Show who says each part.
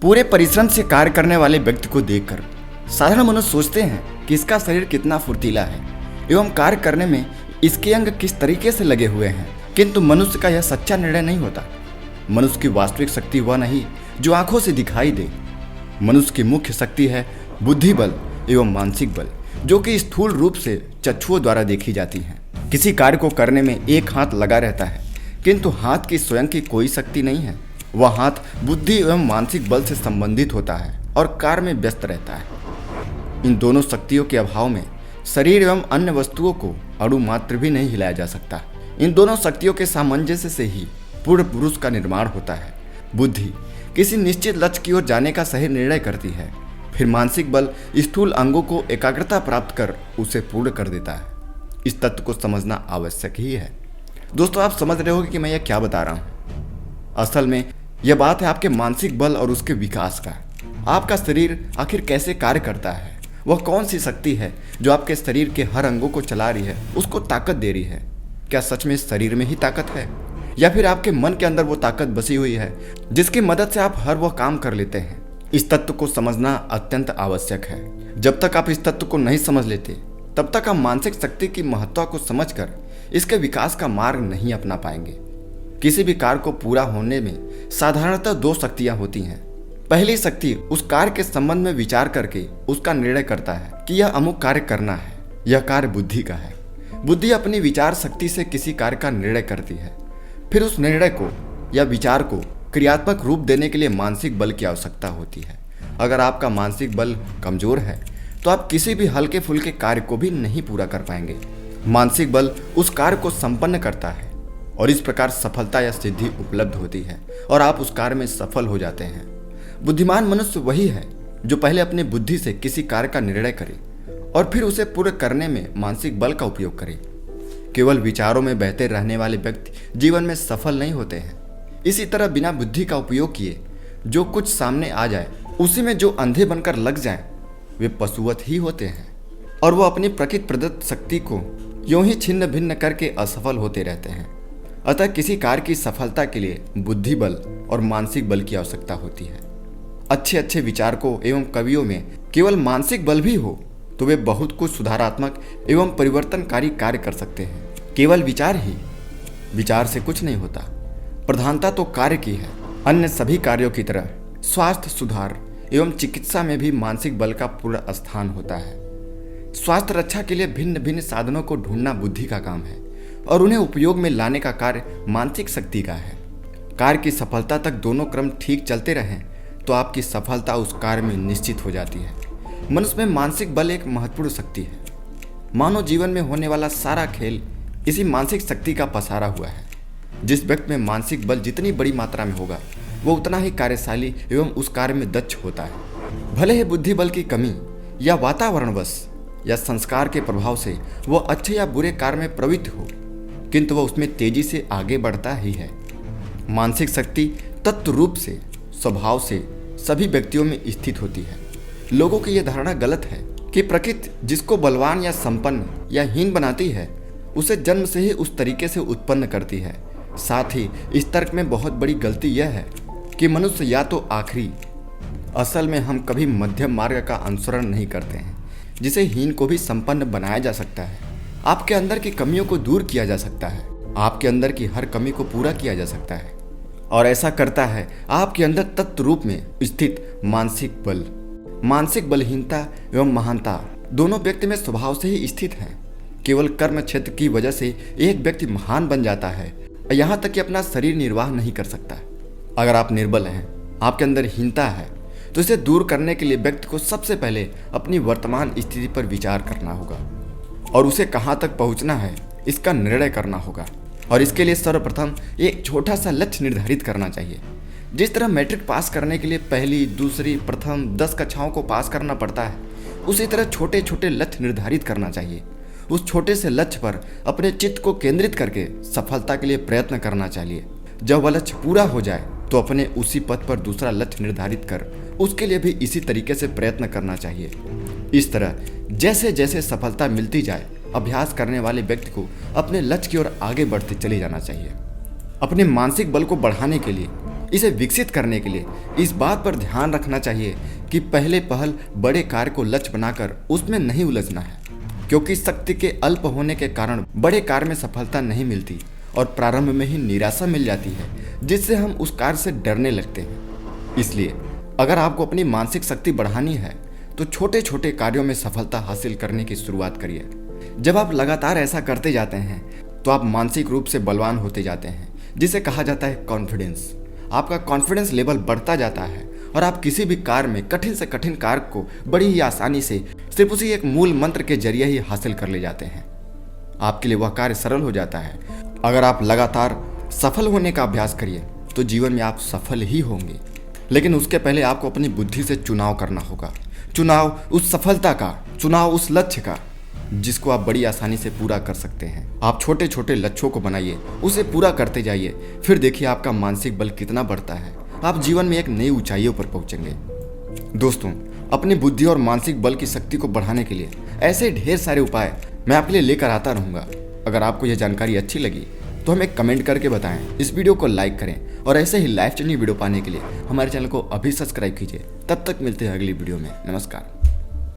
Speaker 1: पूरे परिश्रम से कार्य करने वाले व्यक्ति को देखकर साधारण मनुष्य सोचते हैं कि इसका शरीर कितना फुर्तीला है एवं कार्य करने में इसके अंग किस तरीके से लगे हुए हैं। किंतु मनुष्य का यह सच्चा निर्णय नहीं होता। मनुष्य की वास्तविक शक्ति वह नहीं जो आंखों से दिखाई दे। मनुष्य की मुख्य शक्ति है बुद्धि बल एवं मानसिक बल, जो कि स्थूल रूप से चक्षुओं द्वारा देखी जाती हैं। किसी कार्य को करने में एक हाथ लगा रहता है, किंतु हाथ की स्वयं की कोई शक्ति नहीं है। वह हाथ बुद्धि एवं मानसिक बल से संबंधित होता है और कार्य में व्यस्त रहता है। इन दोनों शक्तियों के अभाव में शरीर एवं अन्य वस्तुओं को अणु मात्र भी नहीं हिलाया जा सकता। इन दोनों शक्तियों के सामंजस्य से ही पूर्ण पुरुष का निर्माण होता है। बुद्धि किसी निश्चित लक्ष्य की ओर जाने का सही निर्णय करती है, फिर मानसिक बल स्थूल अंगों को एकाग्रता प्राप्त कर उसे पूर्ण कर देता है। इस तत्व को समझना आवश्यक ही है। दोस्तों, आप समझ रहे होंगे कि मैं यह क्या बता रहा हूँ। असल में यह बात है आपके मानसिक बल और उसके विकास का। आपका शरीर आखिर कैसे कार्य करता है, वह कौन सी शक्ति है जो आपके शरीर के हर अंगों को चला रही है, उसको ताकत दे रही है। क्या सच में शरीर में ही ताकत है, या फिर आपके मन के अंदर वो ताकत बसी हुई है जिसकी मदद से आप हर वह काम कर लेते हैं। इस तत्व को समझना अत्यंत आवश्यक है। जब तक आप इस तत्व को नहीं समझ लेते तब तक आप मानसिक शक्ति की महत्ता को समझकर इसके विकास का मार्ग नहीं अपना पाएंगे। किसी भी कार्य को पूरा होने में साधारणतः दो शक्तियां होती हैं। पहली शक्ति उस कार्य के संबंध में विचार करके उसका निर्णय करता है कि यह अमुक कार्य करना है। यह कार्य बुद्धि का है। बुद्धि अपनी विचार शक्ति से किसी कार्य का निर्णय करती है। फिर उस निर्णय को या विचार को क्रियात्मक रूप देने के लिए मानसिक बल की आवश्यकता होती है। अगर आपका मानसिक बल कमजोर है तो आप किसी भी हल्के फुल्के कार्य को भी नहीं पूरा कर पाएंगे। मानसिक बल उस कार्य को संपन्न करता है और इस प्रकार सफलता या सिद्धि उपलब्ध होती है और आप उस कार्य में सफल हो जाते हैं। बुद्धिमान मनुष्य वही है जो पहले अपनी बुद्धि से किसी कार्य का निर्णय करे और फिर उसे पूर्ण करने में मानसिक बल का उपयोग करे। केवल विचारों में बहते रहने वाले व्यक्ति जीवन में सफल नहीं होते हैं। इसी तरह बिना बुद्धि का उपयोग किए जो कुछ सामने आ जाए उसी में जो अंधे बनकर लग जाएं, वे पशुवत ही होते हैं और वो अपनी प्रकृति प्रदत्त शक्ति को यूं ही छिन्न भिन्न करके असफल होते रहते हैं। अतः किसी कार्य की सफलता के लिए बुद्धि बल और मानसिक बल की आवश्यकता होती है। अच्छे अच्छे विचारकों एवं कवियों में केवल मानसिक बल भी हो तो वे बहुत कुछ सुधारात्मक एवं परिवर्तनकारी कार्य कर सकते हैं। केवल विचार से कुछ नहीं होता। प्रधानता तो कार्य की है। अन्य सभी कार्यों की तरह स्वास्थ्य सुधार एवं चिकित्सा में भी मानसिक बल का पूर्ण स्थान होता है। स्वास्थ्य रक्षा के लिए भिन्न भिन्न साधनों को ढूंढना बुद्धि का काम है और उन्हें उपयोग में लाने का कार्य मानसिक शक्ति का है। कार्य की सफलता तक दोनों क्रम ठीक चलते रहें तो आपकी सफलता उस कार्य में निश्चित हो जाती है। मनुष्य में मानसिक बल एक महत्वपूर्ण शक्ति है। मानव जीवन में होने वाला सारा खेल इसी मानसिक शक्ति का पसारा हुआ है। जिस व्यक्ति में मानसिक बल जितनी बड़ी मात्रा में होगा वो उतना ही कार्यशाली एवं उस कार्य में दक्ष होता है। भले ही बुद्धि बल की कमी या वातावरणवश या संस्कार के प्रभाव से वह अच्छे या बुरे कार्य में प्रवृत्त हो, किंतु वह उसमें तेजी से आगे बढ़ता ही है। मानसिक शक्ति तत्व रूप से स्वभाव से सभी व्यक्तियों में स्थित होती है। लोगों की यह धारणा गलत है कि प्रकृति जिसको बलवान या संपन्न या हीन बनाती है उसे जन्म से ही उस तरीके से उत्पन्न करती है। साथ ही इस तर्क में बहुत बड़ी गलती यह है कि मनुष्य या तो आखिरी, असल में हम कभी मध्यम मार्ग का अनुसरण नहीं करते हैं जिसे हीन को भी संपन्न बनाया जा सकता है। आपके अंदर की कमियों को दूर किया जा सकता है। आपके अंदर की हर कमी को पूरा किया जा सकता है और ऐसा करता है आपके अंदर तत्व रूप में स्थित मानसिक बल। मानसिक बलहीनता एवं महानता दोनों व्यक्ति में स्वभाव से ही स्थित हैं। केवल कर्म क्षेत्र की वजह से एक व्यक्ति महान बन जाता है, यहाँ तक कि अपना शरीर निर्वाह नहीं कर सकता। अगर आप निर्बल हैं, आपके अंदर हीनता है, तो इसे दूर करने के लिए व्यक्ति को सबसे पहले अपनी वर्तमान स्थिति पर विचार करना होगा और उसे कहाँ तक पहुँचना है इसका निर्णय करना होगा। और इसके लिए सर्वप्रथम एक छोटा सा लक्ष्य निर्धारित करना चाहिए। जिस तरह मैट्रिक पास करने के लिए पहली, दूसरी, प्रथम 10 कक्षाओं को पास करना पड़ता है, उसी तरह छोटे छोटे लक्ष्य निर्धारित करना चाहिए। उस छोटे से लक्ष्य पर अपने चित्त को केंद्रित करके सफलता के लिए प्रयत्न करना चाहिए। जब वह लक्ष्य पूरा हो जाए तो अपने उसी पथ पर दूसरा लक्ष्य निर्धारित कर उसके लिए भी इसी तरीके से प्रयत्न करना चाहिए। इस तरह जैसे जैसे सफलता मिलती जाए अभ्यास करने वाले व्यक्ति को अपने लक्ष्य की ओर आगे बढ़ते चले जाना चाहिए। अपने मानसिक बल को बढ़ाने के लिए इसे विकसित करने के लिए इस बात पर ध्यान रखना चाहिए कि पहले पहल बड़े कार्य को लक्ष्य बनाकर उसमें नहीं उलझना है, क्योंकि शक्ति के अल्प होने के कारण बड़े कार्य में सफलता नहीं मिलती और प्रारंभ में ही निराशा मिल जाती है, जिससे हम उस कार्य से डरने लगते हैं। इसलिए अगर आपको अपनी मानसिक शक्ति बढ़ानी है तो छोटे छोटे कार्यों में सफलता हासिल करने की शुरुआत करिए। जब आप लगातार ऐसा करते जाते हैं तो आप मानसिक रूप से बलवान होते जाते हैं, जिसे कहा जाता है कॉन्फिडेंस। आपका कॉन्फिडेंस लेवल बढ़ता जाता है और आप किसी भी कार्य में कठिन से कठिन कार्य को बड़ी ही आसानी से सिर्फ उसी एक मूल मंत्र के जरिए ही हासिल कर ले जाते हैं। आपके लिए वह कार्य सरल हो जाता है। अगर आप लगातार सफल होने का अभ्यास करिए तो जीवन में आप सफल ही होंगे, लेकिन उसके पहले आपको अपनी बुद्धि से चुनाव करना होगा। चुनाव उस सफलता का, चुनाव उस लक्ष्य का जिसको आप बड़ी आसानी से पूरा कर सकते हैं। आप छोटे छोटे लक्ष्यों को बनाइए, उसे पूरा करते जाइए, फिर देखिए आपका मानसिक बल कितना बढ़ता है। आप जीवन में एक नई ऊंचाइयों पर पहुंचेंगे। दोस्तों, अपनी बुद्धि और मानसिक बल की शक्ति को बढ़ाने के लिए ऐसे ढेर सारे उपाय मैं आपके लिए लेकर आता रहूंगा। अगर आपको यह जानकारी अच्छी लगी तो हमें कमेंट करके बताएं, इस वीडियो को लाइक करें और ऐसे ही लाइफ चेंजिंग वीडियो पाने के लिए हमारे चैनल को अभी सब्सक्राइब कीजिए। तब तक मिलते हैं अगली वीडियो में। नमस्कार।